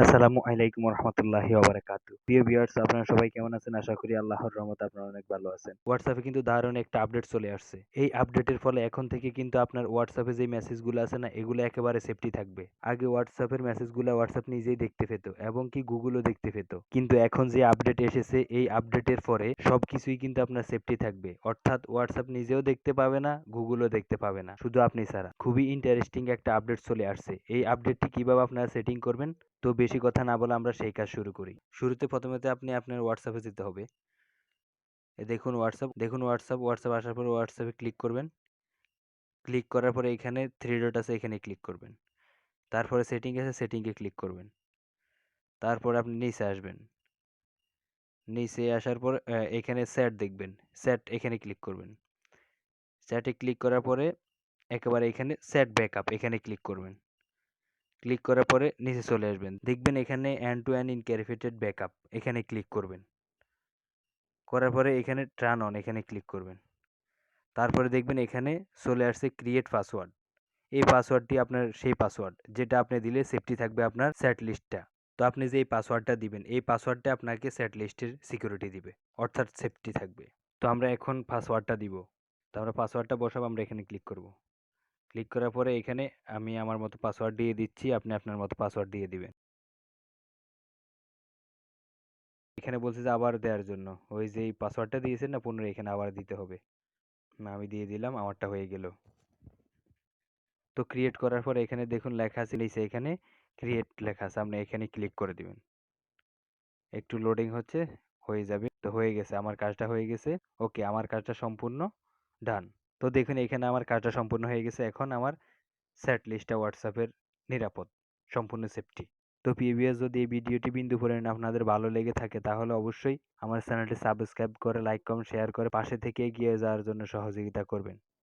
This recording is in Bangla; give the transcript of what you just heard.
আসসালামু আলাইকুম রহমতুল্লাহি ওয়াবারাকাতু। প্রিয় ভিউয়ার্স, আপনারা সবাই কেমন আছেন? আশা করি আল্লাহর রহমতে আপনারা অনেক ভালো আছেন। হোয়াটসঅ্যাপে কিন্তু দারুণ একটা আপডেট চলে আসছে। এই আপডেটের ফলে এখন থেকে কিন্তু আপনার হোয়াটসঅ্যাপে যে মেসেজগুলো আছে না, এগুলো একেবারে সেফটি থাকবে। আগে হোয়াটসঅ্যাপের মেসেজগুলো হোয়াটসঅ্যাপ নিজেই দেখতে পেত এবং কি গুগলও দেখতে পেত। কিন্তু এখন যে আপডেট এসেছে, এই আপডেটের পরে সবকিছুই কিন্তু আপনার সেফটি থাকবে। অর্থাৎ হোয়াটসঅ্যাপ নিজেও দেখতে পাবে না, গুগলও দেখতে পাবে না, শুধু আপনি ছাড়া। খুবই ইন্টারেস্টিং একটা আপডেট চলে আসছে। এই আপডেটটি কিভাবে আপনারা সেটিং করবেন, তো বেশি কথা না বলে আমরা সেই কাজ শুরু করি। শুরুতে প্রথমে আপনি আপনার হোয়াটসঅ্যাপে যেতে হবে। দেখুন হোয়াটসঅ্যাপ আসার পর হোয়াটসঅ্যাপে ক্লিক করবেন। ক্লিক করার পরে এখানে থ্রি ডট আছে, এখানে ক্লিক করবেন। তারপরে সেটিং আছে, সেটিংয়ে ক্লিক করবেন। তারপর আপনি নিচে আসবেন। নিচে আসার পর এখানে স্যাট দেখবেন। স্যাট এখানে ক্লিক করবেন। স্যাটে ক্লিক করার পরে একেবারে এখানে সেট ব্যাকআপ এখানে ক্লিক করবেন। ক্লিক করার পরে নিচে চলে আসবেন। দেখবেন এখানে end to end encrypted backup এখানে ক্লিক করবেন। করার পরে এখানে টার্ন অন এখানে ক্লিক করবেন। তারপরে দেখবেন এখানে চলে আসছে ক্রিয়েট পাসওয়ার্ড। এই পাসওয়ার্ডটি আপনার সেই পাসওয়ার্ড যেটা আপনি দিলে সেফটি থাকবে আপনার সেট লিস্টটা। তো আপনি যে এই পাসওয়ার্ডটা দিবেন, এই পাসওয়ার্ডটা আপনাকে সেট লিস্টের সিকিউরিটি দিবে, অর্থাৎ সেফটি থাকবে। তো আমরা এখন পাসওয়ার্ডটা দিব। তো আমরা পাসওয়ার্ডটা বসাবো, আমরা এখানে ক্লিক করব। ক্লিক করার পরে এখানে আমি আমার মতো পাসওয়ার্ড দিয়ে দিচ্ছি, আপনি আপনার মতো পাসওয়ার্ড দিয়ে দিবেন। এখানে বলছে যে আবার দেওয়ার জন্য, ওই যে এই পাসওয়ার্ডটা দিয়েছেন না, পুনরায় এখানে আবার দিতে হবে। না, আমি দিয়ে দিলাম, আমারটা হয়ে গেল। তো ক্রিয়েট করার পরে এখানে দেখুন লেখা আছে নিচে, এখানে ক্রিয়েট লেখা আছে, আপনি এখানে ক্লিক করে দিবেন। একটু লোডিং হচ্ছে, হয়ে যাবে। তো হয়ে গেছে, আমার কাজটা হয়ে গেছে। ওকে, আমার কাজটা সম্পূর্ণ ডান। তো দেখুন এখানে আমার কাজটা সম্পূর্ণ হয়ে গেছে। এখন আমার সেট লিস্টটা হোয়াটসঅ্যাপের নিরাপদ, সম্পূর্ণ সেফটি। তো প্রিভিয়াস যদি এই ভিডিওটি বিন্দু পরিমাণ আপনাদের ভালো লেগে থাকে, তাহলে অবশ্যই আমার চ্যানেলটি সাবস্ক্রাইব করে লাইক কমেন্ট শেয়ার করে পাশে থেকে এগিয়ে যাওয়ার জন্য সহযোগিতা করবেন।